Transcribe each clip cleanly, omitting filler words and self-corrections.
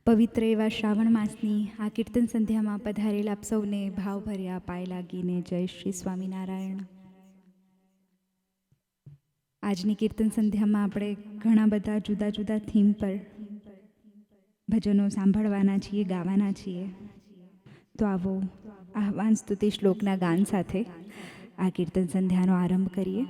પવિત્ર એવા શ્રાવણ માસની આ કીર્તન સંધ્યામાં પધારેલ આપ સૌને ભાવભર્યા પાય લાગીને જય શ્રી સ્વામિનારાયણ. આજની કીર્તન સંધ્યામાં આપણે ઘણા બધા જુદા જુદા થીમ પર ભજનો સાંભળવાના છીએ, ગાવાના છીએ. તો આવો આહ્વાન સ્તુતિ શ્લોકના ગાન સાથે આ કીર્તન સંધ્યાનો આરંભ કરીએ.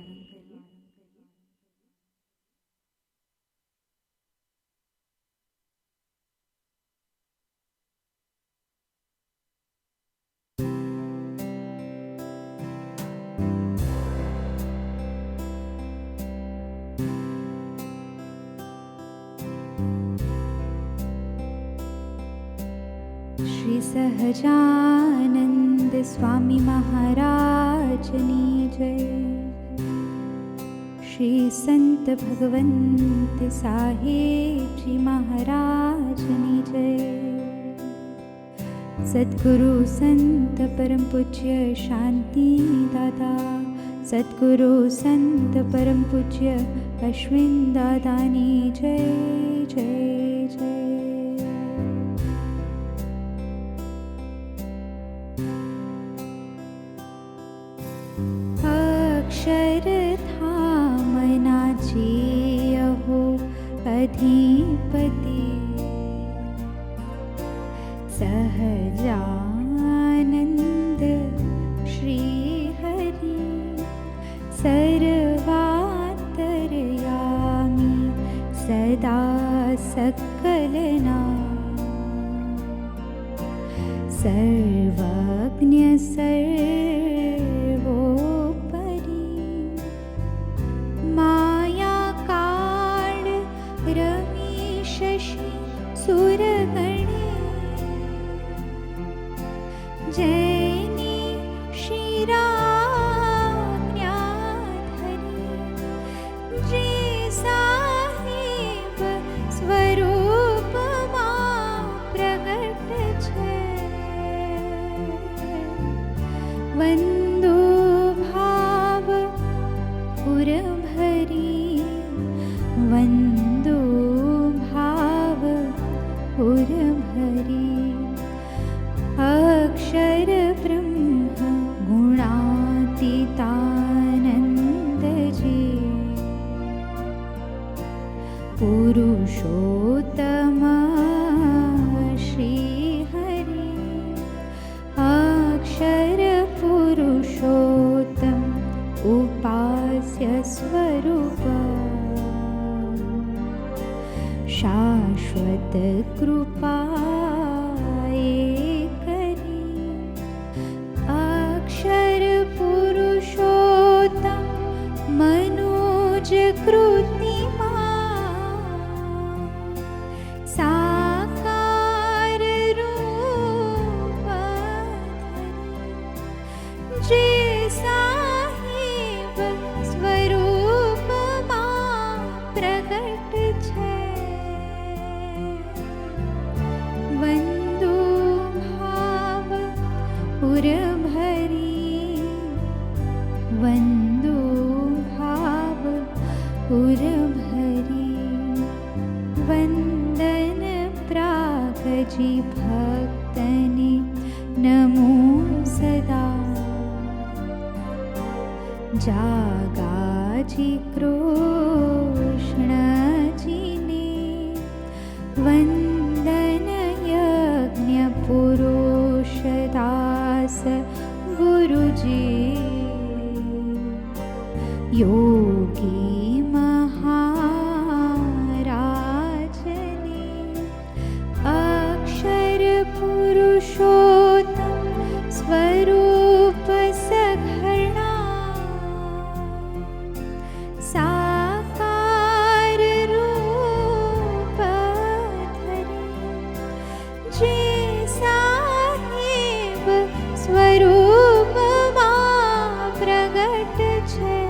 श्री सहजानंद स्वामी महाराजनी जय. श्री संत भगवंत साहेब जी महाराजनी जय. सद्गुरु संत परम पूज्य शांति दादा, सद्गुरु संत परम पूज्य अश्विन दादानी जय जय जय. अक्षरधामनाची अहो अधिपति, सहजानंद श्री हरि सर्वान्तर्यामी सदा सकलना, सर्वज्ञ सर्वोपरि माया काल रमेशि सुरगणे, जैनी श्रीराज्ञाधरी जे साहेब स्वरूपमां प्रगट छे. वंदो भाव पुरभरी, वंदो भाव पुरभरी. अक्षर ब्रह्म गुणातीतानंद जी, पुरुषोत्तम श्री हरि. अक्षर पुरुषोत्तम उपास्य स्वरूप, शाश्वत कृपा करी. अक्षर पुरुषोत्तम मनोज कृतिमा, साकार रूप धरी जे साहेब स्वरूपमां प्रगट छे. वंदो भाव पुरभरी, वंदो भाव पुरभरी. वंदन प्रागजी भक्तने नमो सदा, जागाजी कृष्णजीने वंदन. यज्ञ पुरुषदास गुरुजी, योगी महाराजने. अक्षर पुरुषोत्तम स्वरूप सघरणा, साकार रूप धरी जे साहेब स्वरूपमां प्रगट छे.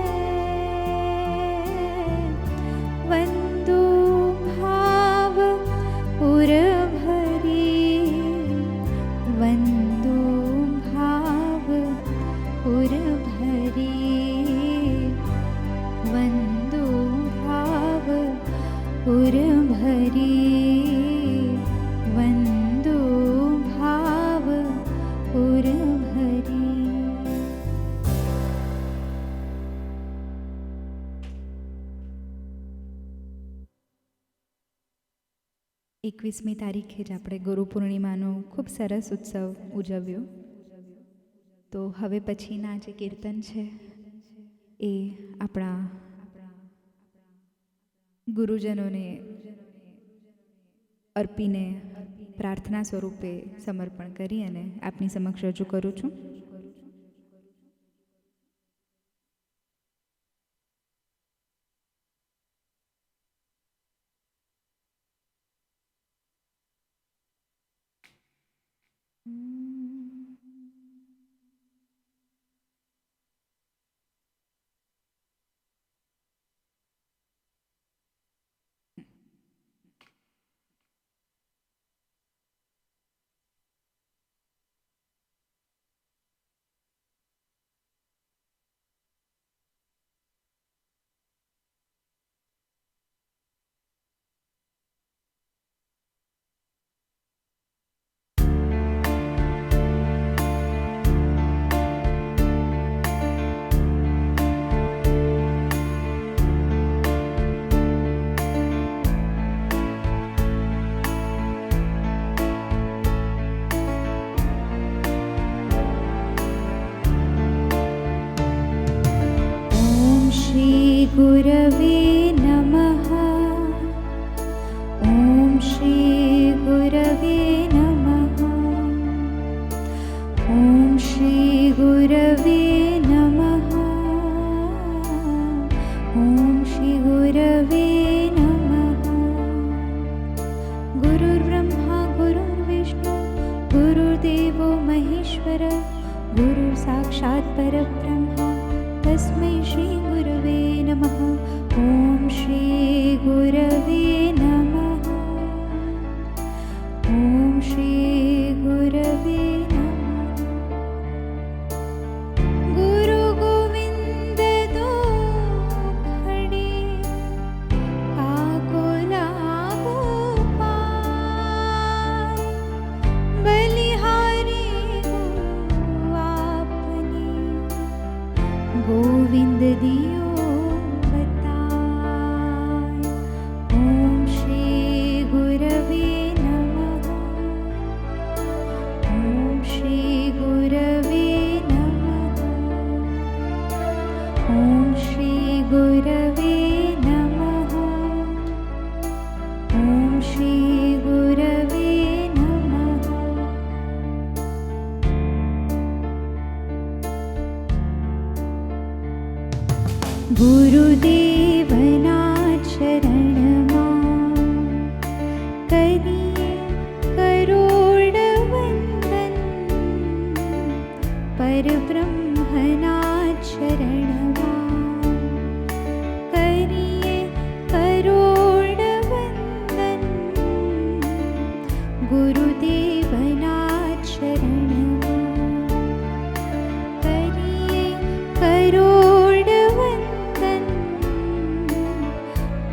वंदो भाव पुरभरी, वंदो भाव पुरभरी. वंदो भाव पुरभरी, 21મી તારીખે જ આપણે ગુરુ પૂર્ણિમાનો ખૂબ સરસ ઉત્સવ ઉજવ્યો. તો હવે પછીના જે કીર્તન છે એ આપણા ગુરુજનોને અર્પીને પ્રાર્થના સ્વરૂપે સમર્પણ કરી અને આપની સમક્ષ રજૂ કરું છું. गुरवे नमः. ॐ श्री गुरवे नमः. ॐ श्री गुरवे नमः. ॐ श्री गुरवे नमः. गुरुर्ब्रह्मा गुरुर्विष्णु गुरुर्देवो महेश्वर गुरुर्साक्षात् परब्रह्म तस्मै श्री गुरवे नमः. ॐ श्री गुरवे नमः. ॐ श्री गुरवे नमः. गुरु गोविंद दो खड़े काको लागो पाय बलिहारी गुरु आपने गोविंद दियो बताय. ॐ श्री गुरवे नमः. ॐ श्री गुरवे नमः. ॐ श्री गुरवे नमः. ॐ श्री गुरवे नमः. गुरुदेवना चरणમાં કરીએ કરોડ વંદન. પરબ્રહ્મના ચરણમાં કરીએ કરોડ વંદન. ગુરુદેવના ચરણમાં કરીએ કરોડ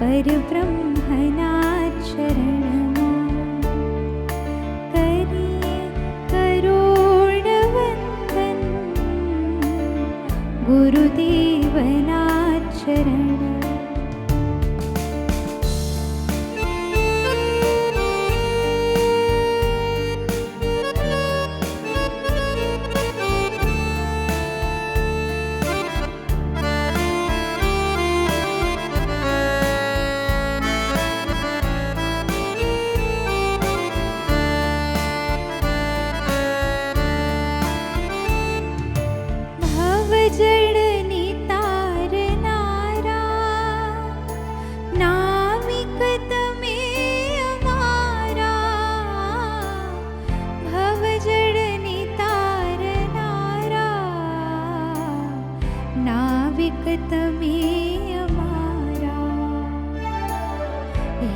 परब्रह्मना चरणમાં કરીએ કરોડ વંદન. ગુરુદેવના ચરણ. જળની તારનારા નાવિક તમે અમારા. ભવજળની તારનારા નાવિક તમે અમારા.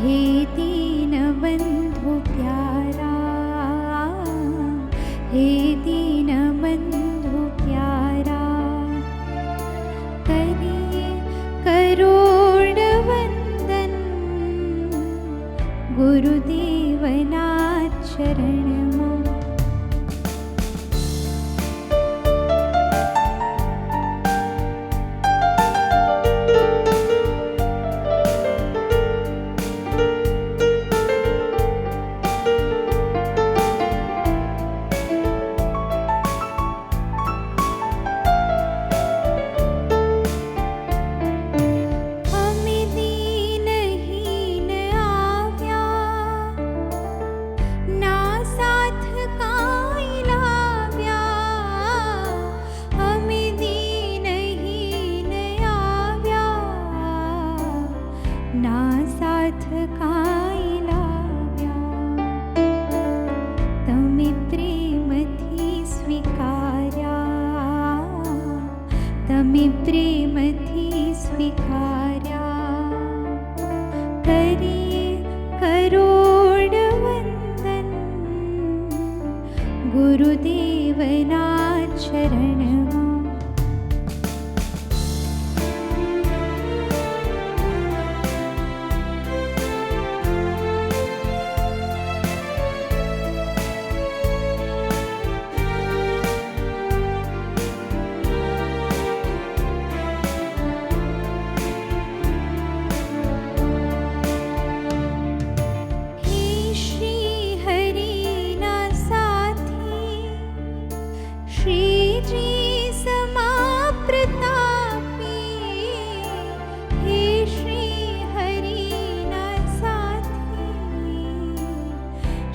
હે દીનબંધુ પ્યારા. હે દીનબંધુ પ્યારા. કરીએ કરોડ વંદન. ગુરુદેવના ચરણમાં. ના સાથ કાંઈ લાવ્યા, તમે પ્રેમથી સ્વીકાર્યા, તમે પ્રેમથી સ્વીકાર્યા. કરીએ કરોડ વંદન ગુરુદેવના ચરણમાં.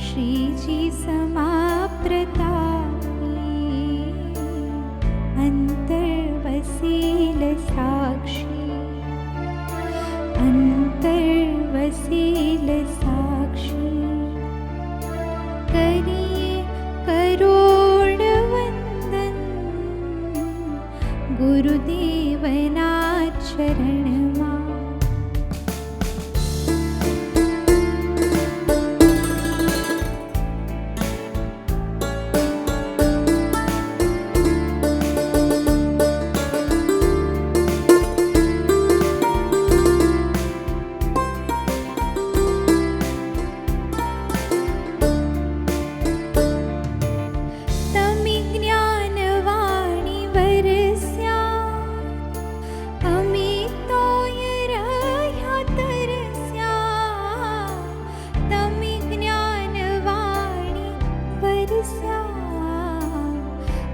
શ્રીજી સમા પ્રતાપી, અંતર વસીલ સાક્ષી, અંતર વસીલ સાક્ષી. કરીએ કરોડ વંદન ગુરુદેવના ચરણમાં.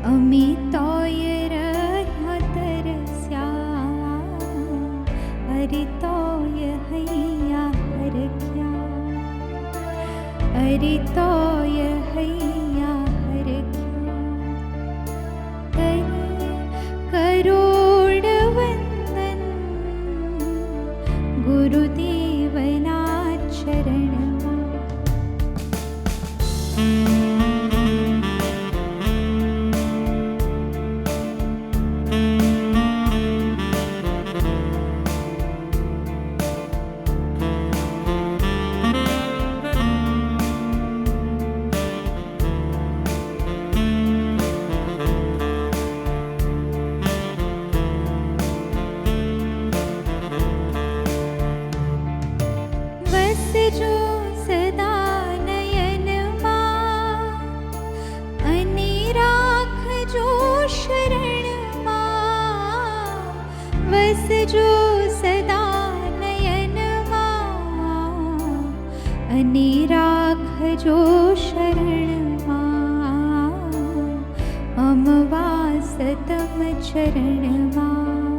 અમે તોય રહ્યા તરસ્યા, અરે તોય હૈયા હરખ્યા, અરે તોય હૈયા હરખ્યા. કરીએ કરોડ વંદન ગુરુદેવના ચરણમાં. વસજો સદા નયનમાં અને રાખજો શરણમાં. વસજો સદા નયનમાં અને રાખજો શરણમાં. અમવાસ તમ ચરણમાં,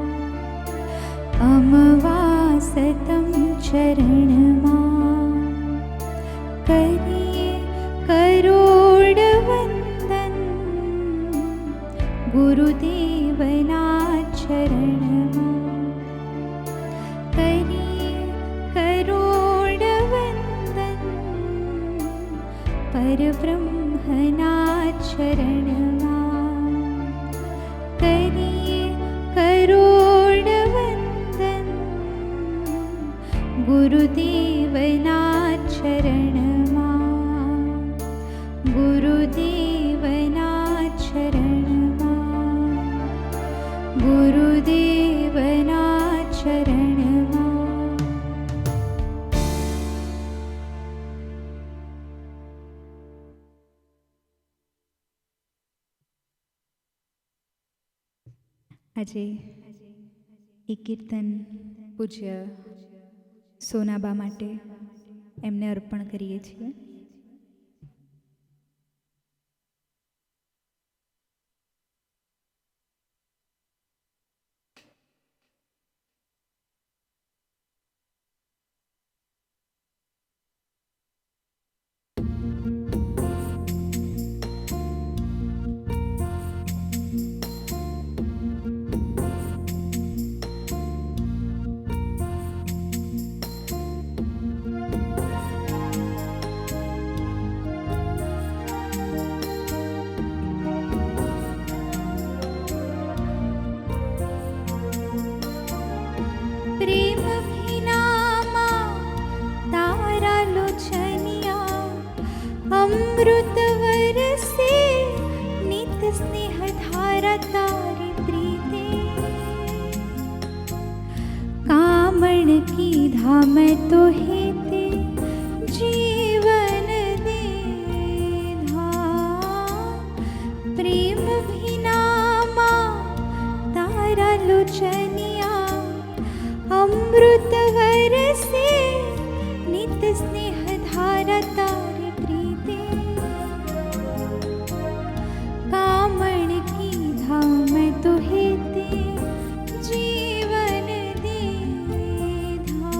અમવાસ તમ ચરણમાં. કરીએ કરોડ વંદન ગુરુદેવના ચરણમાં. કરીએ કરોડ વંદન પરબ્રહ્મના ચરણમાં. કરીએ કરોડ વંદન ગુરુદેવના ચરણમાં, ગુરુદેવના ચરણમાં, ગુરુદેવના ચરણમાં. આજે એક કીર્તન પૂજ્ય સોનાબા માટે એમને અર્પણ કરીએ છીએ. अमृत वरसे नित स्नेह धारा तारी प्रीते। कामण की धाम तो हेते जीवन दे धा। प्रेम भीनामा तारा लोचनिया अमृत वरसे नित स्नेह धारा तारी प्रीते। कामण की धाम तो हेते जीवन दे धा।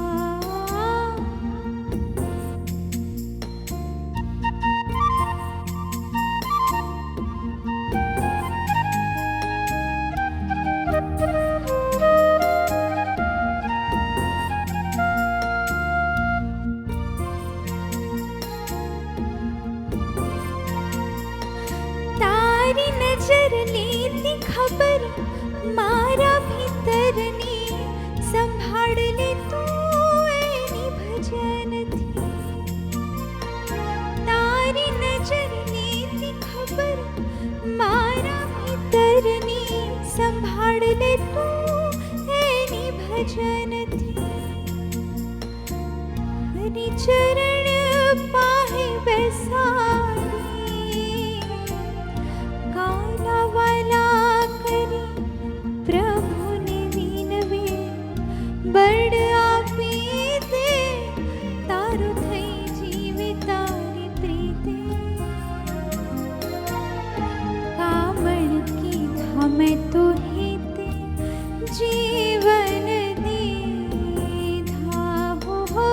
तारी नजर लेती खबर मारा भीतरनी संभाळ ले तू एनी भजन थी। तारी नजर लेती खबर मारा भीतरनी संभाळ ले तू एनी भजन थी। हरि चरण पाहे बैसारी काला वाला करी प्रभु ने विनवे। बड़ आपी दे तारो थई जीवे तारी प्रीते। कामण की धाम तो हेते जीवन दे धा हो।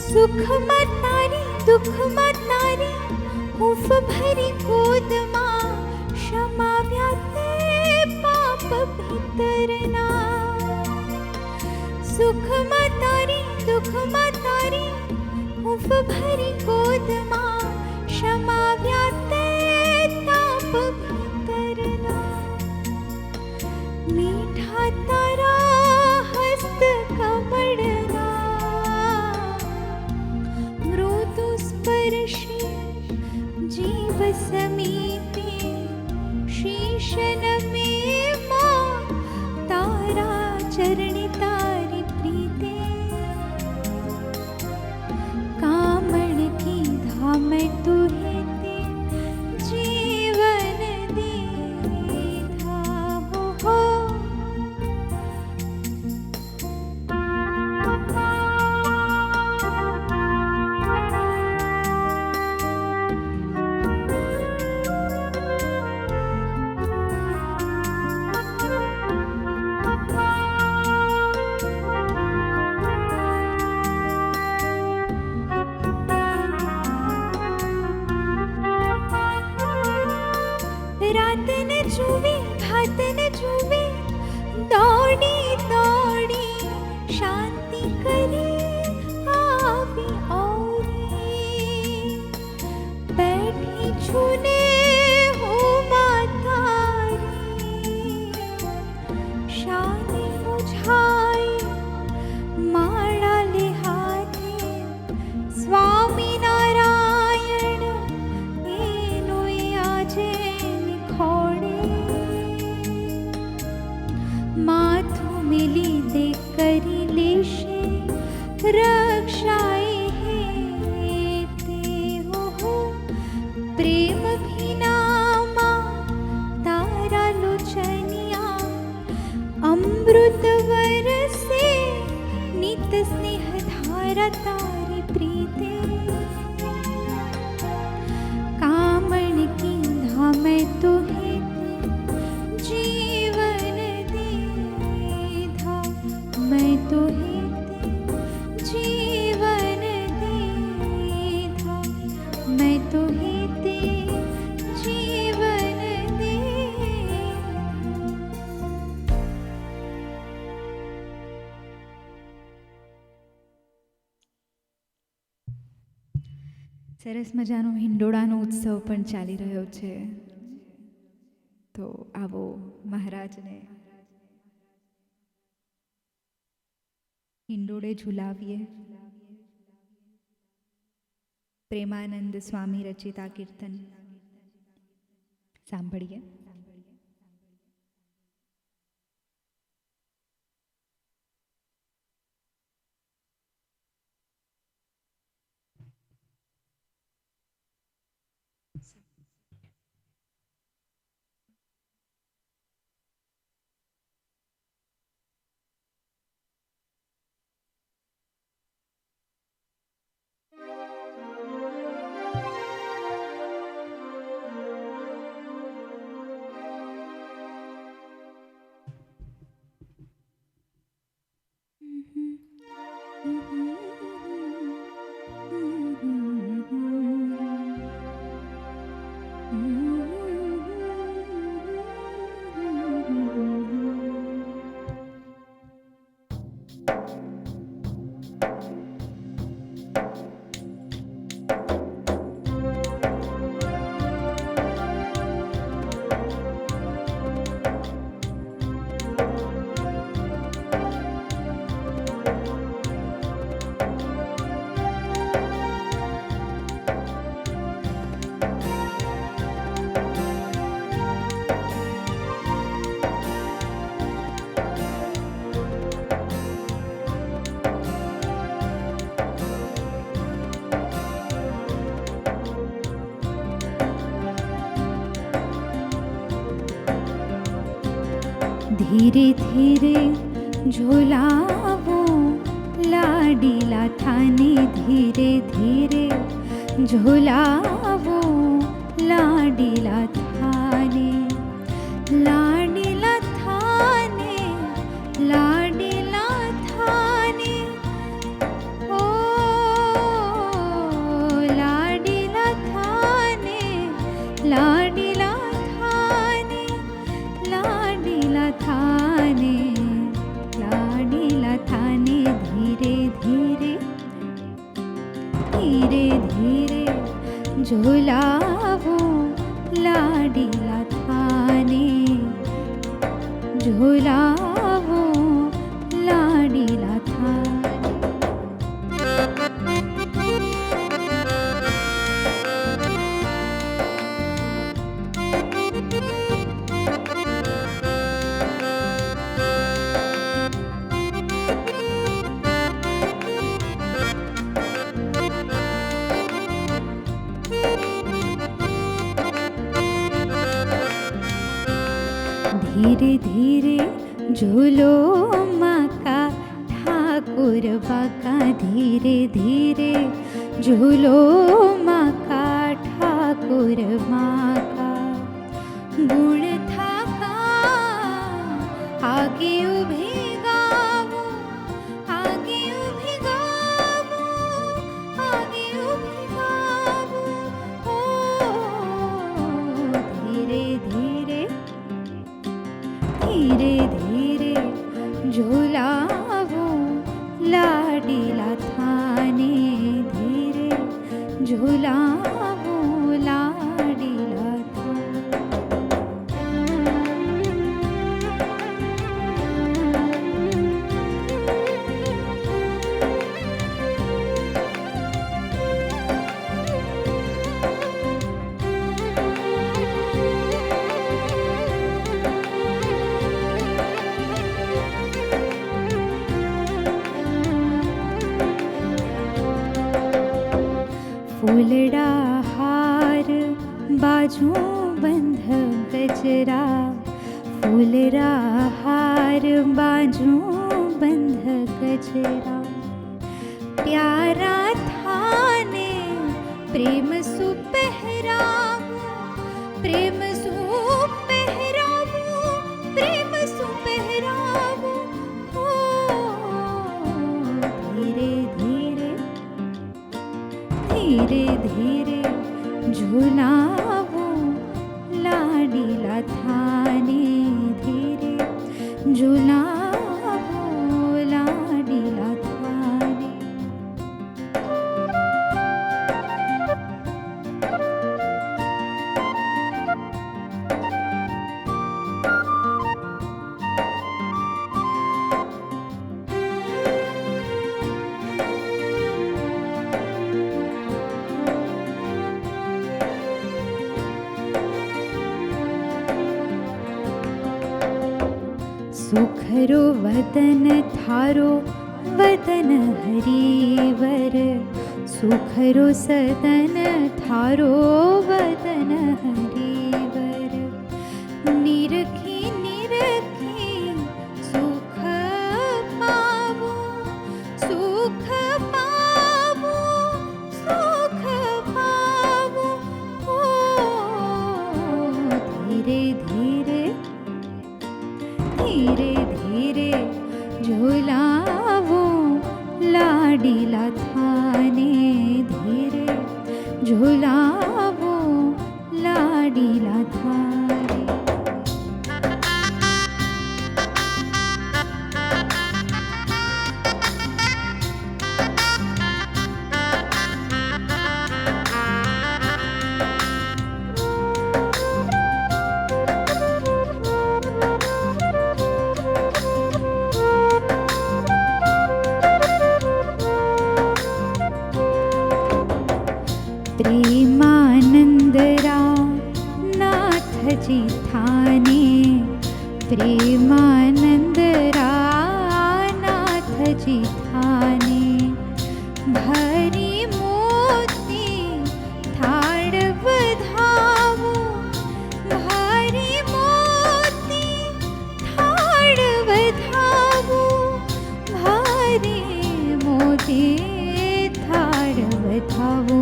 सुख मतारी दुख मतारी हुफ भरी गोद मां क्षमा व्याते पाप भीतरना। सुख मतारी दुख मतारी हुफ भरी गोद मां क्षमा व्याते ताप भीतरना। मीठा तारा हस्त कमळना मृदु स्पर्शी जीव समीपे। शीशन में मां तारा चरणी तारी प्रीते। कामण की धाम तो हेते जीवन दे धा हो। रातन जुवे भातन जुवे दौड़ी दौड़ी शांति करे आवी औरी। बैठी छूने हो मातारी शानी मुझाई माड़ा ले हाथे। स्वामी नारायण एनो आजे माथु मिली दे करी लेशे रक्षाए हेते हो। प्रेम भीनामा तारा लोचनिया अमृत वरसे नित स्नेह धारा तारी प्रीते। कामण की धाम तो हेते जीवन दे धा। मैं तो हेते जीवन दे धा। मैं तो हेते સરસ મજાનો હિંડોળાનો ઉત્સવ પણ ચાલી રહ્યો છે. તો આવો મહારાજને હિંડોળે ઝુલાવીએ. પ્રેમાનંદ સ્વામી રચિત આ કીર્તન સાંભળીએ. ધીરે ધીરે ઝુલાવો લાડીલા થાને, ધીરે ધીરે ઝુલાવો લાડીલા થાને, લાડીલા થાને, લાડીલા થાને, ઓ લાડીલા થાને, લાડીલા થાને, લાડીલા થાને, લાડીલા થાને, ધીરે ધીરે ધીરે ધીરે ઝુલાવો લાડીલા થાને, ઝુલાવો લાડીલા થાને. धीरे धीरे झूलो माका ठाकुर बाका, धीरे धीरे झूलो माका ठाकुर माका, गुण थाका आगे उभी गावो, आगे उभी गावो, आगे उभी गावो, ओ धीरे धीरे धीरे धीरे झुलावो लाडीला थाने, धीरे झुलावो लाडीला फूलड़ा हार बाजू बंध गजरा, फूलड़ा हार बाजू बंध गजरा, प्यारा थाने प्रेम सुपहरावो, प्रेम सुपहरावो, प्रेम सुपहरावो, हो धीरे धीरे धीरे धीरे झुलावो लाडीला थाने, धीरे झुलावो लाडीला थाने. સુખરો વતન થારો વતન હરિવર, સુખરો સદન થારો વતન હરિવર. નિરખી નિરખી સુખ પાવું, સુખ પાવું, સુખ પાવું. ઓ ધીરે ધીરે ધીરે ધીરે ઝુલાવો લાડીલા થાને, ધીરે ઝુલાવો લાડીલા થાને. પ્રેમાનંદરા નાથજી થાને, પ્રેમાનંદરા નાથજી થાને. ભરી મોતી થાળ વધાવો, ભરી મોતી થાળ વધાવો, ભરી મોતી થાળ વધાવો.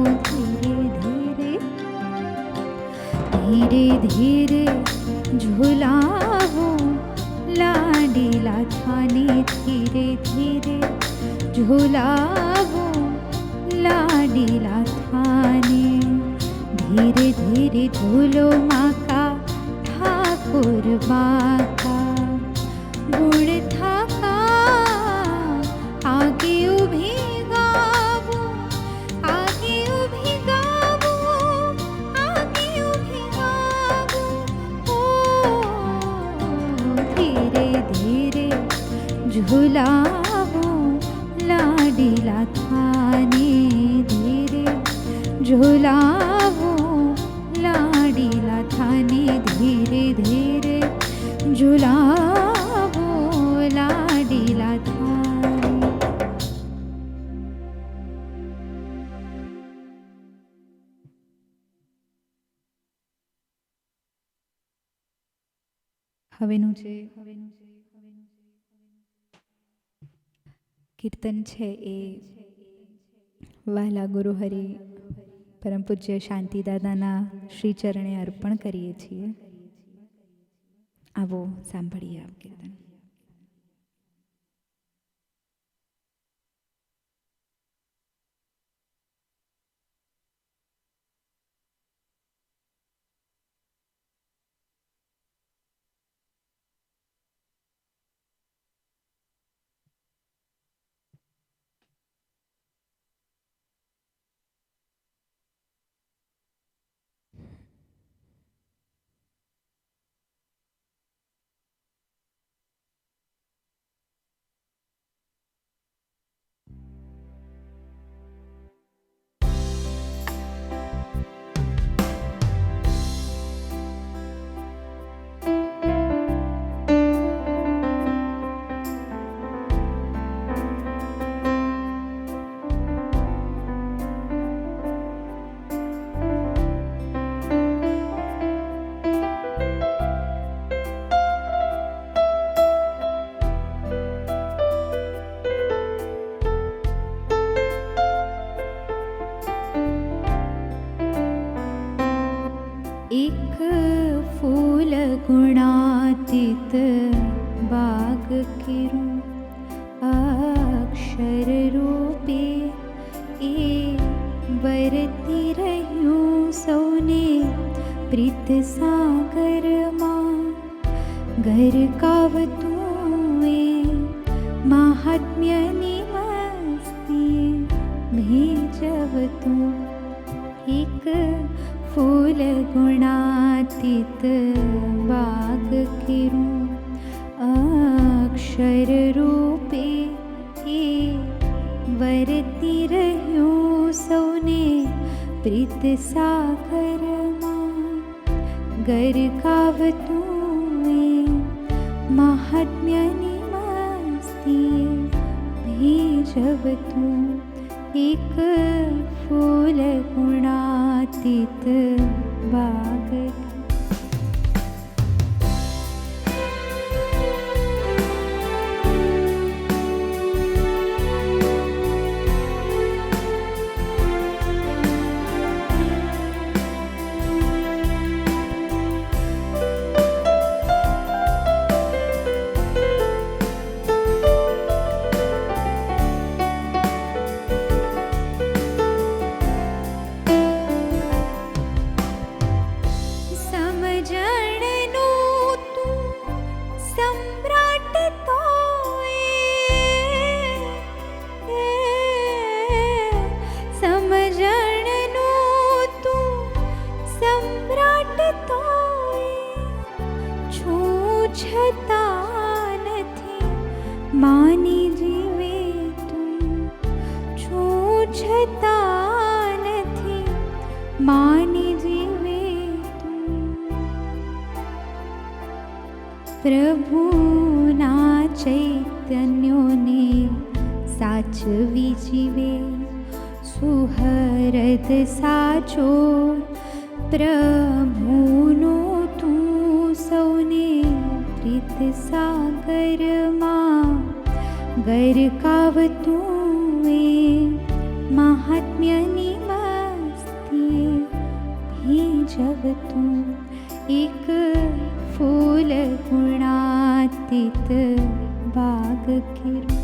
ધીરે ધીરે ઝુલાવો લાડીલા થાને, ધીરે ધીરે ઝુલાવો લાડીલા થાને. ધીરે ધીરે ઝૂલો માકા ઠાકોર બાકા, ગુણ થાકા આગે ઊભી ગાવો, આગે ઊભી ગાવો, આગે ઊભી ગાવો. ઓ ધીરે ધીરે ઝુલાવો લાડીલા થાને, ધીરે ઝુલાવો લાડીલા થાને. ધીરે ધીરે ઝુલાવો લાડીલા થાને. હવેનું છે કીર્તન છે એ વહાલા ગુરુહરિ પરમ પૂજ્ય શાંતિદાદાના શ્રી ચરણે અર્પણ કરીએ છીએ. આવો સાંભળીએ આ કીર્તન. गुणातीत बाग किरू अक्षर रूपे ए बरती રહ્યું સૌને પ્રીત સાગરમાં ગરકાવતું એ મહાત્મ્યની મસ્તી ભેજવતું એક ફૂલ ગુણાતીત બાગ કિરું અક્ષર રૂપે એ વરતી રહ્યું સૌને પ્રીત સાગરમાં ગરકાવતું એ महात्म्यनि मस्तीये भेजवतु एक फूल गुणातीत बाग। માની જીવે તું છું છતાં નથી માની જીવે તું પ્રભુના ચૈતન્યોને સાચવી જીવે સુહૃદ સાચો પ્રભુનો તું સૌને પ્રીત સાગરમાં ગરકાવતું એ મહાત્મ્યની મસ્તીએ ભીજવતું એક ફૂલ ગુણાતીત બાગ કેરું।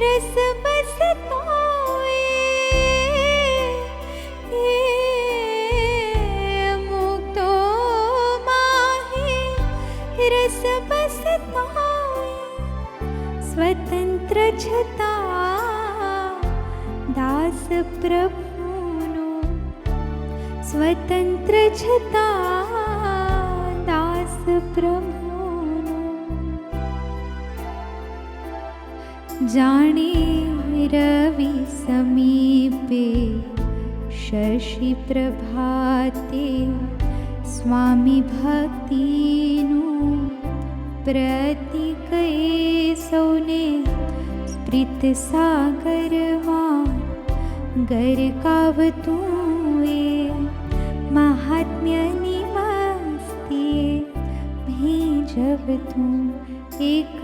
રસ બસતો મુક્તો માહે રસ બસતો સ્વતંત્ર છતાં દાસ પ્રભુનો સ્વતંત્ર છતાં દાસ પ્રભુ જાણે રવિ સમીપે શશિ પ્રભાતે સ્વામી ભક્તિનું પ્રતિક એ સૌને પ્રીત સાગરમાં ગરકાવતું એ મહાત્મ્યની મસ્તીએ ભીજવતું એક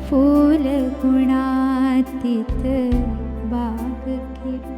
ફૂલ ગુણાતીત બાગ કેરું।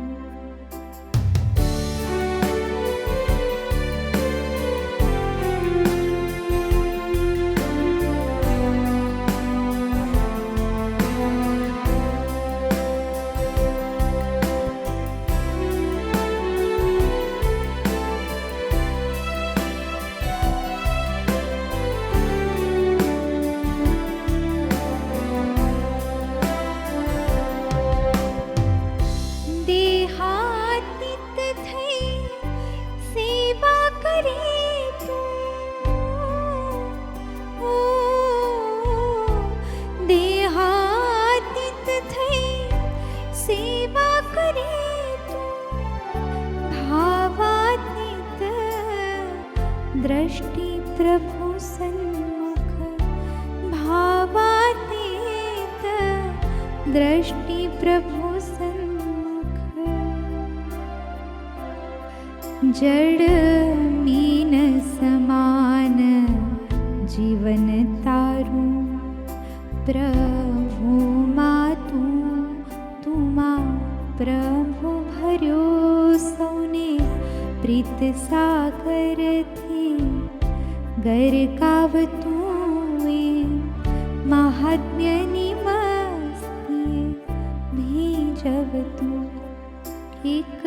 સેવા કરે ભાવાતીત દ્રષ્ટિ પ્રભુ સન્મુખ ભાવાતીત દ્રષ્ટિ પ્રભુ સન્મુખ જડ મીન સમાન જીવન તારું પ્રભુમાં તુમાં પ્રભુ ભર્યો સૌને પ્રીત સાગરથી ગરકાવતું એ મહાત્મ્યની મસ્તીએ ભીજવતું એક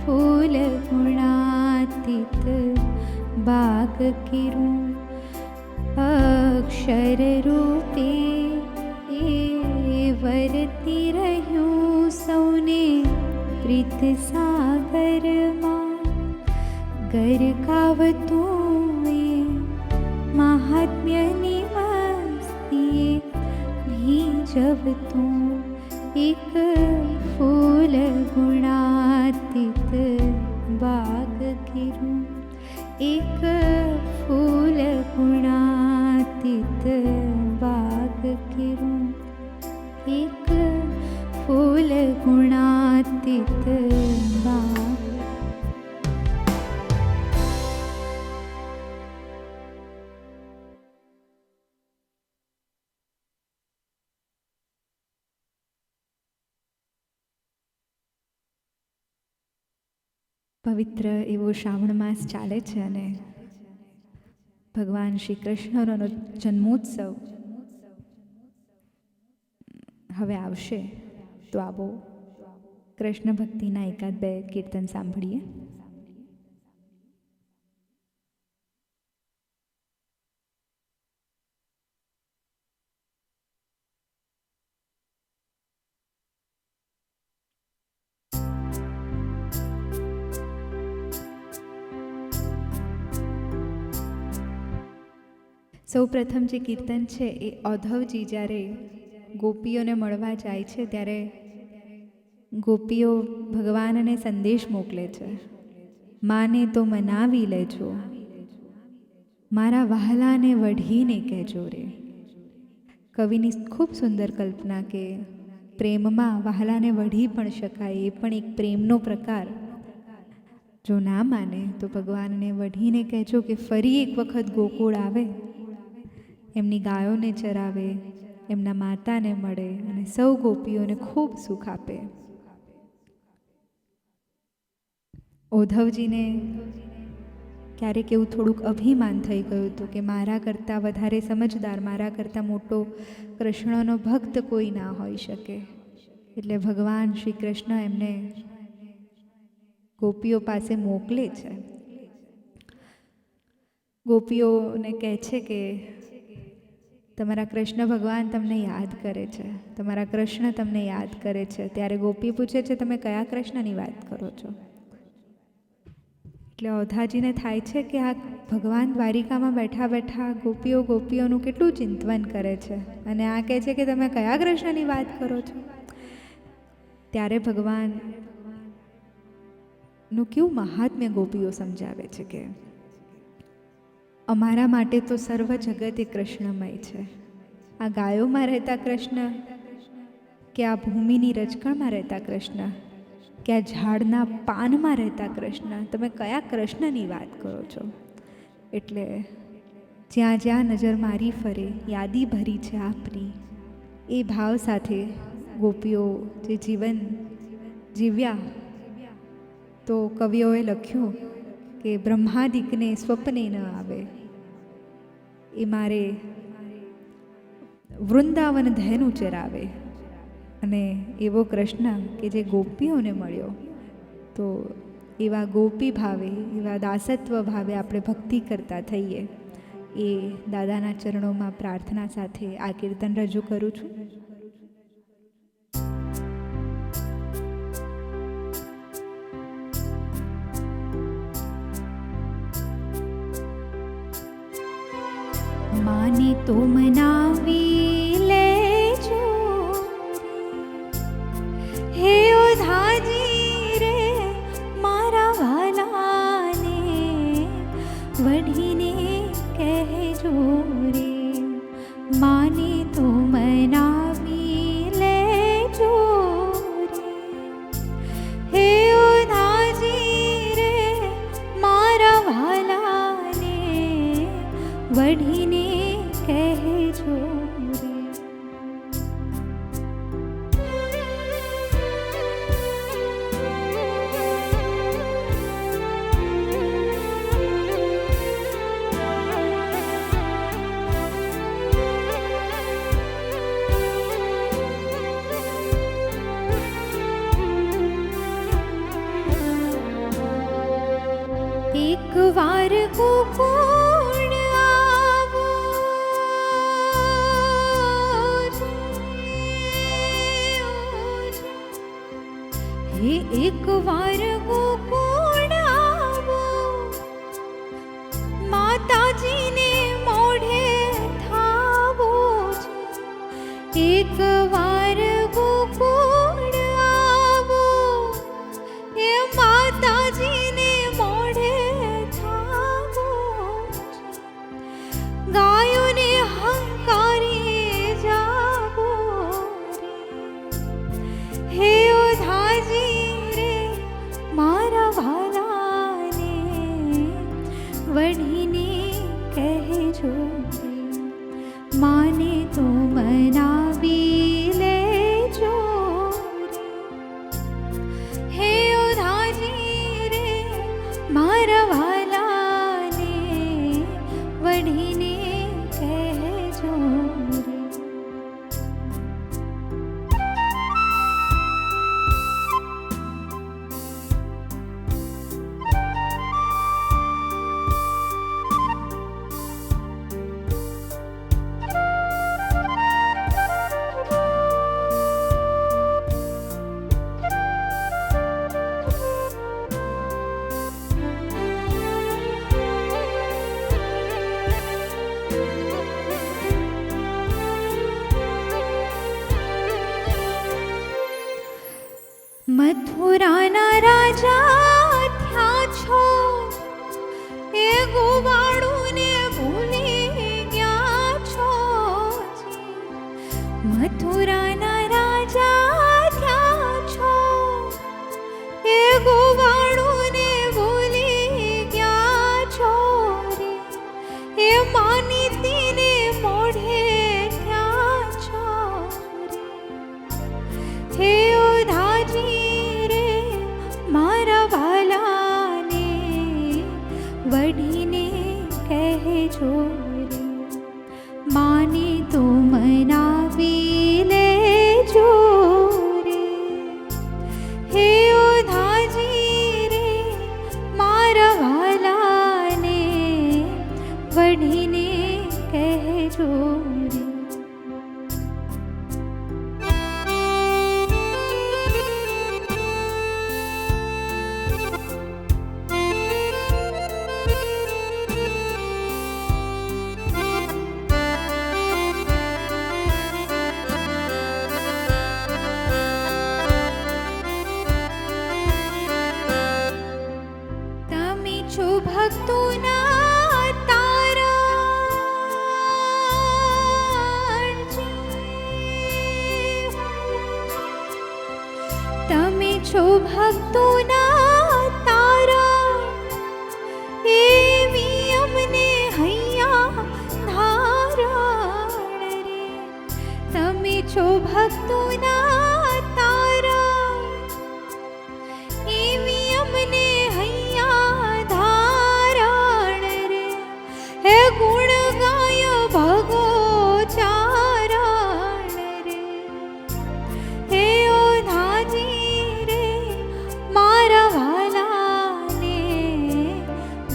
ફૂલ ગુણાતીત બાગ કેરું। અક્ષર રૂપે વરતી રહ્યું સૌને પ્રીત સાગરમાં ગરકાવતું મહાત્મ્યની મસ્તીએ ભીજવતું એક ફૂલ ગુણાતીત બાગ ગીરું એક ફૂલ ગુણાતીત બાગ ગીરું એક ફૂલ ગુણાતીત બાગ. પવિત્ર એવો શ્રાવણ માસ ચાલે છે અને ભગવાન શ્રી કૃષ્ણનો જન્મોત્સવ હવે આવશે. તો આવો કૃષ્ણ ભક્તિના એકાદ બે કીર્તન સાંભળીએ. સૌ પ્રથમ જે કીર્તન છે એ ઔદ્ધવજી જ્યારે ગોપીઓને મળવા જાય છે ત્યારે ગોપીઓ ભગવાનને સંદેશ મોકલે છે, માને તો મનાવી લેજો, મારા વહાલાને વઢીને કહેજો રે. કવિની ખૂબ સુંદર કલ્પના કે પ્રેમમાં વહાલાને વઢી પણ શકાય, એ પણ એક પ્રેમનો પ્રકાર. જો ના માને તો ભગવાનને વઢીને કહેજો કે ફરી એક વખત ગોકુળ આવે, એમની ગાયોને ચરાવે, એમના માતાને મળે અને સૌ ગોપીઓને ખૂબ સુખ આપે. ઔદ્ધવજીને ક્યારેક એવું થોડુંક અભિમાન થઈ ગયું હતું કે મારા કરતાં વધારે સમજદાર, મારા કરતાં મોટો કૃષ્ણનો ભક્ત કોઈ ના હોઈ શકે. એટલે ભગવાન શ્રી કૃષ્ણ એમને ગોપીઓ પાસે મોકલે છે. ગોપીઓને કહે છે કે તમારા કૃષ્ણ ભગવાન તમને યાદ કરે છે, તમારા કૃષ્ણ તમને યાદ કરે છે. ત્યારે ગોપી પૂછે છે તમે કયા કૃષ્ણની વાત કરો છો? એટલે ઔદ્ધાજીને થાય છે કે આ ભગવાન દ્વારિકામાં બેઠા બેઠા ગોપીઓનું કેટલું ચિંતન કરે છે અને આ કહે છે કે તમે કયા કૃષ્ણની વાત કરો છો? ત્યારે ભગવાનનું કેવું મહાત્મ્ય ગોપીઓ સમજાવે છે કે અમારા માટે તો સર્વ જગત એ કૃષ્ણમય છે. આ ગાયોમાં રહેતા કૃષ્ણ, કે આ ભૂમિની રજકણમાં રહેતા કૃષ્ણ, કે આ ઝાડના પાનમાં રહેતા કૃષ્ણ, તમે કયા કૃષ્ણની વાત કરો છો? એટલે જ્યાં જ્યાં નજર મારી ફરે યાદી ભરી છે આપની, એ ભાવ સાથે ગોપીઓ જે જીવન જીવ્યા. તો કવિઓએ લખ્યું કે બ્રહ્માદિકને સ્વપ્ને ન આવે, એ મારે વૃંદાવન ધેનું ચરાવે. અને એવો કૃષ્ણ કે જે ગોપીઓને મળ્યો, તો એવા ગોપી ભાવે, એવા દાસત્વ ભાવે આપણે ભક્તિ કરતા થઈએ, એ દાદાના ચરણોમાં પ્રાર્થના સાથે આ કીર્તન રજૂ કરું છું. માને તો મનાવી લેજો હે ઔદ્ધાજી રે, મારા વાલાને વઢીને કહેજો રે. માને તો મનાવી લેજો રે, હે ઔદ્ધાજી રે, મારા વાલાને વઢીને કહેજો રે. હે એક વાર ગોકુળ આવો, માતાજીને મોઢે થાવો છે. એક વાર ગોકુળ આવો, એ માતાજીને મોઢે થાવો છે. ગાયોને હંકારી જાવો રે, હે ઓધાજી રે મારા વાલાને વઢીને કહેજો રે, માને તો મનાવી લેજો રે. હે ઓધાજી રે મારા વાલાને વઢીને કહેજો રે. મથુરાના રાજા થયા છો, એ ગોવાળુને ભૂલી ગયા છો જી. મથુરાના રાજા થયા છો, એ ગોવાળુને ભૂલી ગયા છો રે, એ માનીતીને મોઢે થયા છો રે. હે ઓધાજી રે મારા વાલાને વઢીને કહેજો રે, માને તો મનાવી લેજો રે. હે ઓધાજી રે મારા વાલાને વઢીને કહેજો રે. તમે છો ભક્તોના તારણજી, તમે છો ભક્તોના તારણ, એવી અમને હૈયા ધારણ રે. તમે છો ભક્તોના તારણ, એવી અમને હૈયા ધારણ રે. હે ગુણ ગાય ભગો ચારણ રે. હે ઓધાજી રે મારા વાલાને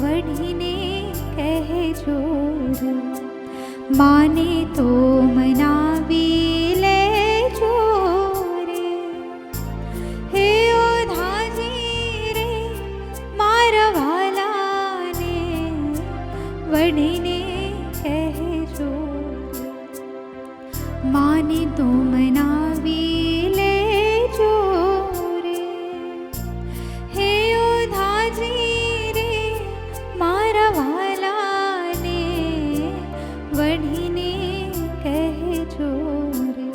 વઢીને કહેજો રે, માને તો મનાવી લેજો રે. હે ઓધાજી રે મારા વાલાને વઢીને કહેજો રે, માને તો મનાવી લેજો રે. હે ઓધાજી રે મારા વાલાને વઢીને કહેજો રે,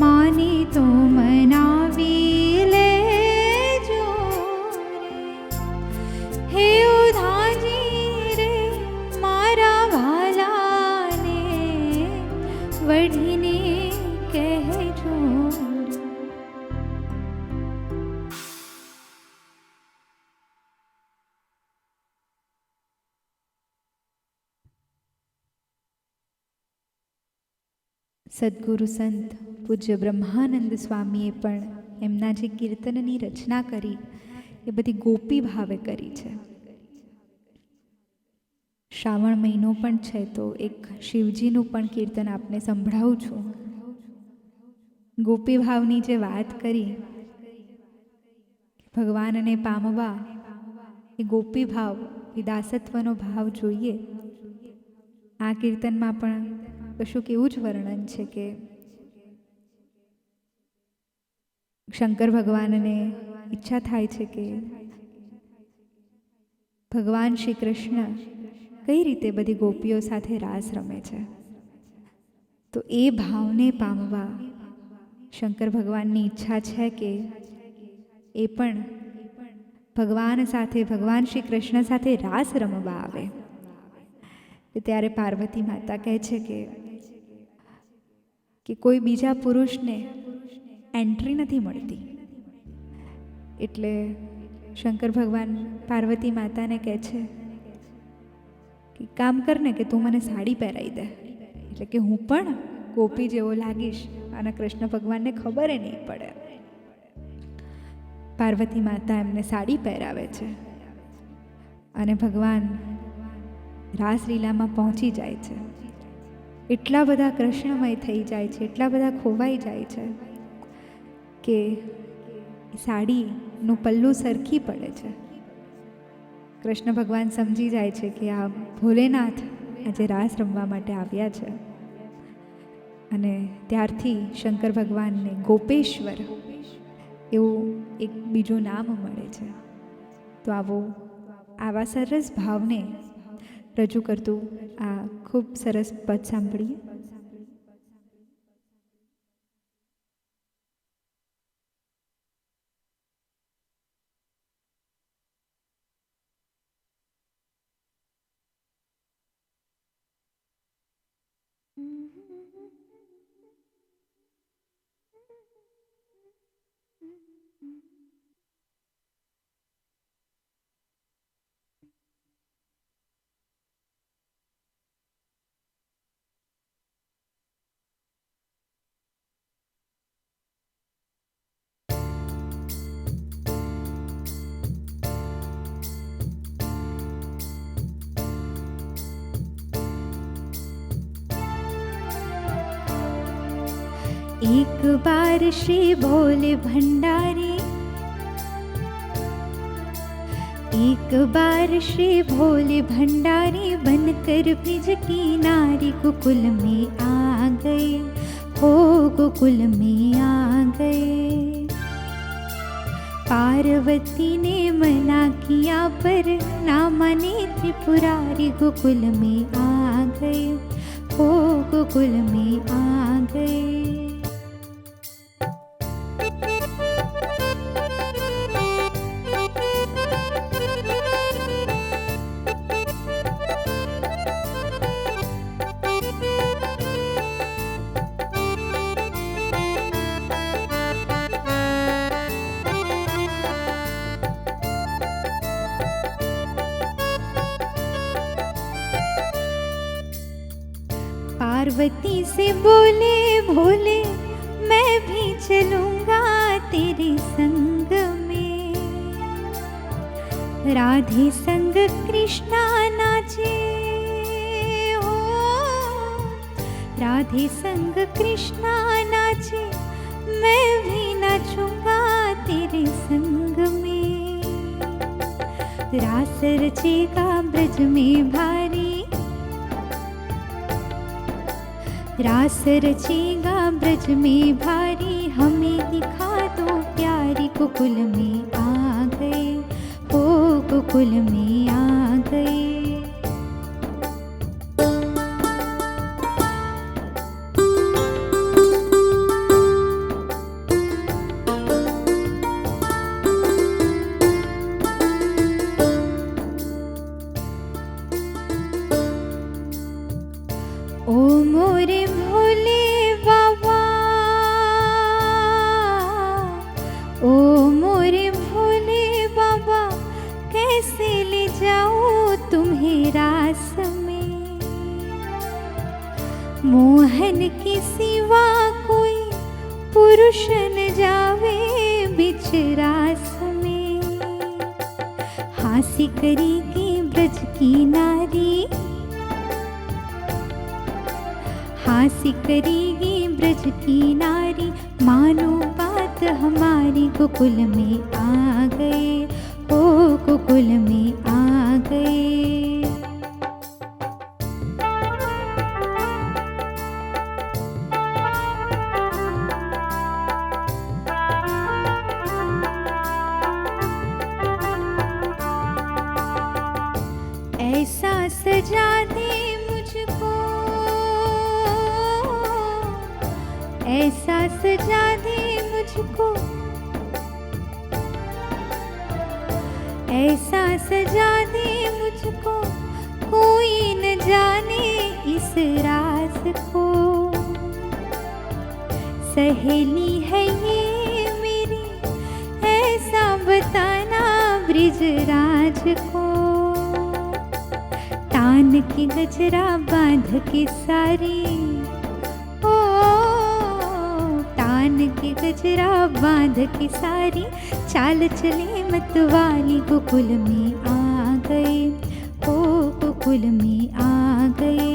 માને તો મનાવી લેજો રે. હે ઓધાજી રે મારા વાલાને વઢીને કહેજો રે. સદગુરુ સંત પૂજ્ય બ્રહ્માનંદ સ્વામીએ પણ એમના જે કીર્તનની રચના કરી એ બધી ગોપી ભાવે કરી છે. શ્રાવણ મહિનો પણ છે તો એક શિવજીનું પણ કીર્તન આપને સંભળાવું છું. ગોપી ભાવની જે વાત કરી ભગવાનને પામવા એ ગોપી ભાવ, એ દાસત્વનો ભાવ જોઈએ. આ કીર્તનમાં પણ કશુંક એવું જ વર્ણન છે કે શંકર ભગવાનને ઈચ્છા થાય છે કે ભગવાન શ્રી કૃષ્ણ કઈ રીતે બધી ગોપીઓ સાથે રાસ રમે છે. તો એ ભાવને પામવા શંકર ભગવાનની ઈચ્છા છે કે એ પણ ભગવાન સાથે, ભગવાન શ્રી કૃષ્ણ સાથે રાસ રમવા આવે. ત્યારે પાર્વતી માતા કહે છે કે કોઈ બીજા પુરુષને એન્ટ્રી નથી મળતી. એટલે શંકર ભગવાન પાર્વતી માતાને કહે છે કે કામ કરને કે તું મને સાડી પહેરાવી દે, એટલે કે હું પણ ગોપી જેવો લાગીશ અને કૃષ્ણ ભગવાનને ખબર નહીં પડે. પાર્વતી માતા એમને સાડી પહેરાવે છે અને ભગવાન રાસલીલામાં પહોંચી જાય છે. એટલા બધા કૃષ્ણમય થઈ જાય છે, એટલા બધા ખોવાઈ જાય છે કે સાડીનું પલ્લું સરખી પડે છે. કૃષ્ણ ભગવાન સમજી જાય છે કે આ ભોલેનાથ આજે રાસ રમવા માટે આવ્યા છે. અને ત્યારથી શંકર ભગવાનને ગોપેશ્વર એવું એક બીજું નામ મળે છે. તો આવા સરસ ભાવને રજૂ કરતું આ ખૂબ સરસ પદ સાંભળીએ. एक बार श्री भोले भंडारी, एक बार श्री भोले भंडारी बनकर ब्रिज की नारी गोकुल में आ गए, हो गोकुल में आ गए। पार्वती ने मना किया पर ना माने त्रिपुरारी गोकुल में आ गए, हो गोकुल में आ गए। पार्वती से बोले भोले मैं भी चलूंगा तेरे संग में, राधे संग कृष्णा नाचे हो, राधे संग कृष्णा नाचे मैं भी नाचूंगा तेरे संग में। रास रचेगा ब्रज में भारी, रास रचेगा ब्रज में भारी, हमें दिखा दो प्यारी गोकुल में आ गए, हो गोकुल में आ गए। ओ मोरे भोले बाबा, ओ मोरे भोले बाबा, कैसे ले जाऊं तुम्हें रास में। मोहन के सिवा कोई पुरुष न जावे बिच रास में। हासी करेगी ब्रज की नारी, हासी करेगी ब्रज की नारी, मानो बात संत हमारी गोकुल में आ गए, ओ गोकुल में आ गए। ऐसा सजा दे मुझको, ऐसा सजा दे मुझको, ऐसा सजा दे मुझको, कोई न जाने इस राज को। सहेली है ये मेरी, ऐसा बताना ब्रिजराज को। तान की गजरा बांध के सारी, ओ तान की गजरा बांध के सारी, चाल चले मतवाली गोकुल में आ गए, ओ गोकुल में आ गए।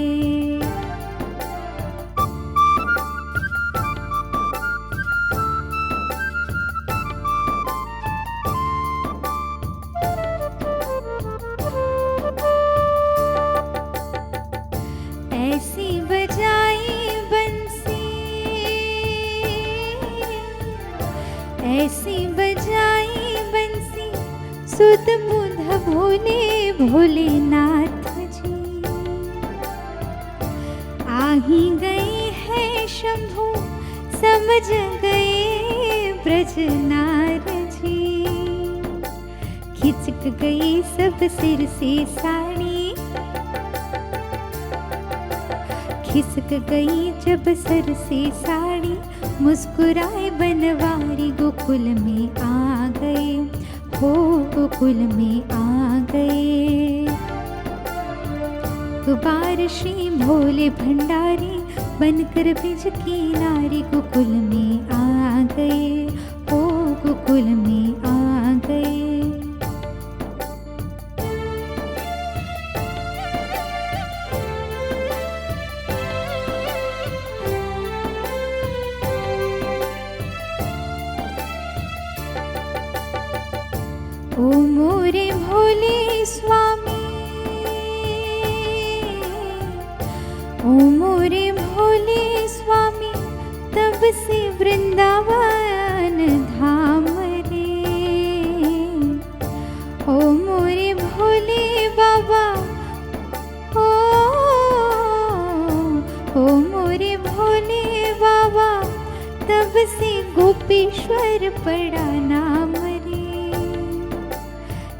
ऐसी बजाई बंसी, ऐसी बजाई बंसी, सुध बुध भोले भोलेनाथ जी। आ ही गए हैं शंभु, समझ गए ब्रजनार जी। खिचक गई सब सिर से साड़ी, खिसक गई जब सर से साड़ी, मुस्कुराए बनवारी गोकुल में आ गए, हो गोकुल में आ गए। बार श्री भोले भंडारी, बनकर ब्रिज की नारी गोकुल में आ गए, हो गोकुल में आ गए। ओ मोरे भोले स्वामी, ओ मोरे भोले स्वामी, तब से वृंदावन धाम रे। ओ मोरे भोले बाबा, ओ मोरे भोले बाबा, तब से गोपीश्वर पड़ा नाम रे।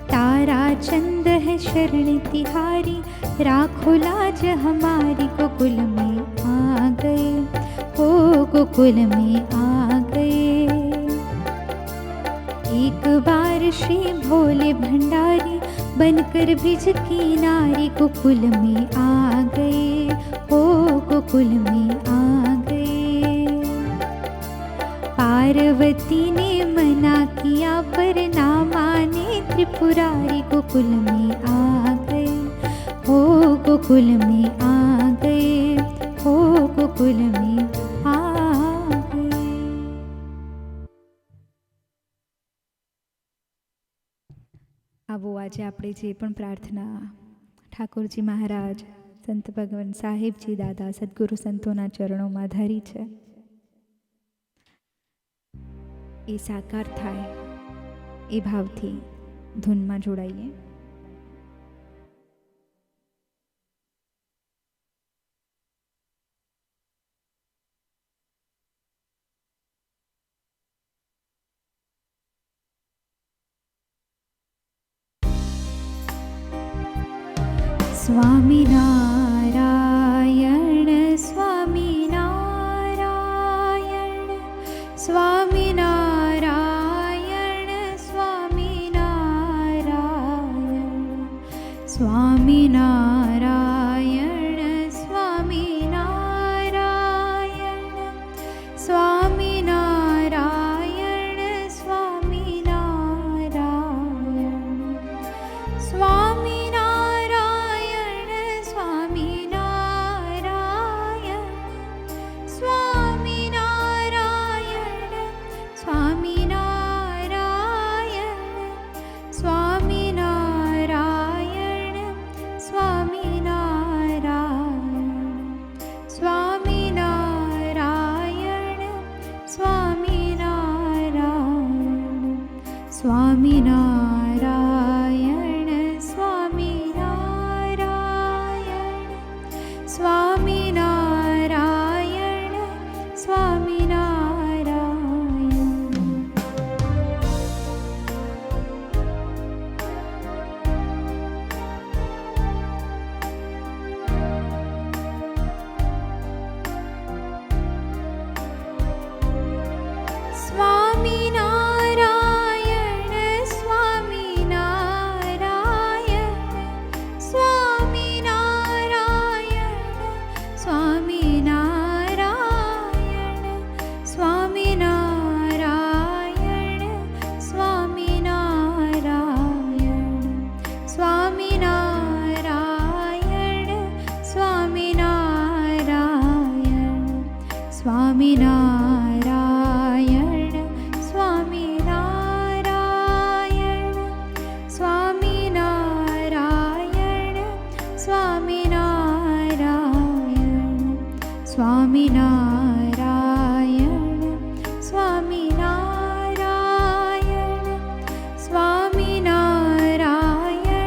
तारा चंद है शरण तिहारी, राखो लाज हमारी गोकुल में आ गए, हो गोकुल में आ गए। एक बार श्री भोले भंडारी, बनकर ब्रिज की नारी गोकुल में आ गए, हो गोकुल में आ गए। पार्वती ने मना किया पर ना माने त्रिपुरारी गोकुल में आ गए, हो गोकुल में आ गए, हो गोकुल में आ गए। આવો આજે આપણે જે પણ પ્રાર્થના ઠાકોરજી મહારાજ, સંત ભગવાન સાહેબજી દાદા, સદગુરુ સંતોના ચરણોમાં ધરી છે, એ સાકાર થાય એ ભાવથી ધૂનમાં જોડાઈએ. સ્વામિનારાયણ સ્વામિનારાયણ સ્વામિનારાયણ સ્વામિનારાયણ સ્વામિનારાયણ સ્વામિનારાયણ સ્વામિનારાયણ સ્વામિનારાયણ સ્વામિનારાયણ સ્વામિનારાયણ સ્વામિનારાયણ સ્વામિનારાયણ સ્વામિનારાયણ. સ્વામિનારાયણ સ્વામિનારાયણ સ્વામિનારાયણ સ્વામિનારાયણ સ્વામિનારાયણ સ્વામિનારાયણ સ્વામિનારાયણ સ્વામિનારાયણ સ્વામિનારાયણ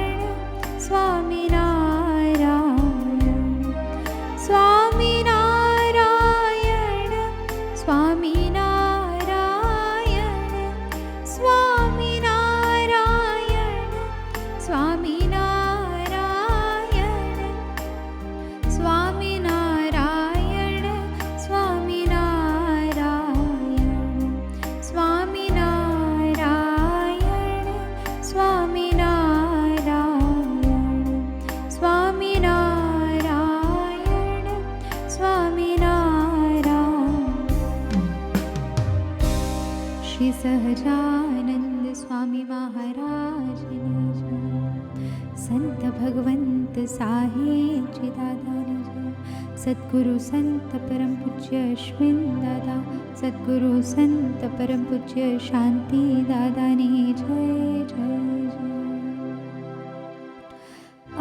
સ્વામિનારાયણ સ્વામિનારાયણ સ્વામિનારાયણ સ્વામિનારાયણ સ્વામિનારાયણ સ્વામિનારાયણ સ્વામિનારાયણ સ્વામિનારાયણ સ્વામિનારાયણ શ્રી સહજાનંદ સ્વામી મહારાજની જય. સંત ભગવંત સાહેબજી દાદાની જય. સદગુરુ સંત પરમ પૂજ્ય અશ્વિન દાદા, સદગુરુ સંત પરમ પૂજ્ય શાંતિ દાદાની જય જય જય.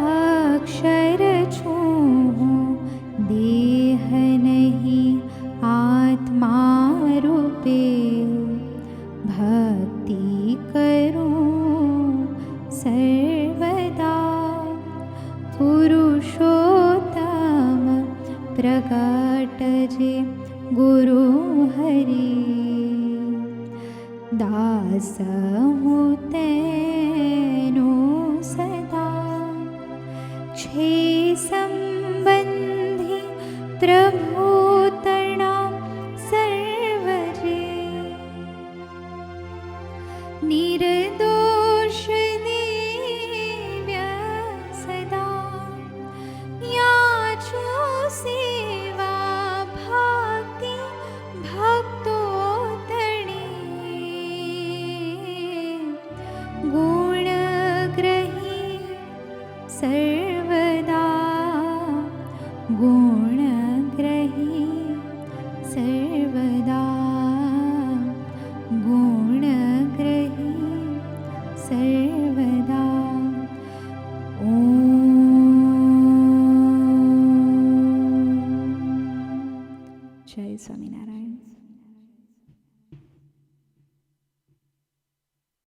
અક્ષર છું દેહ નહીં આત્મા રૂપે, ભક્તિ કરું સર્વદા. પુરુષોત્તમ પ્રગટ જે ગુરુ હરિ, દાસ હું તેનો સદા. છે સંબંધી પ્રભુ તણા સર્વજે, નિર્દોષ દિવ્ય સદા. યાચો સેવા ભક્તિ ભક્તો તણે, ગુણ ગ્રહી સર્વદા, ગુણ ગ્રહી સર્વદા, ગુણ ગ્રહી સર્વદા. જય સ્વામિનારાયણ.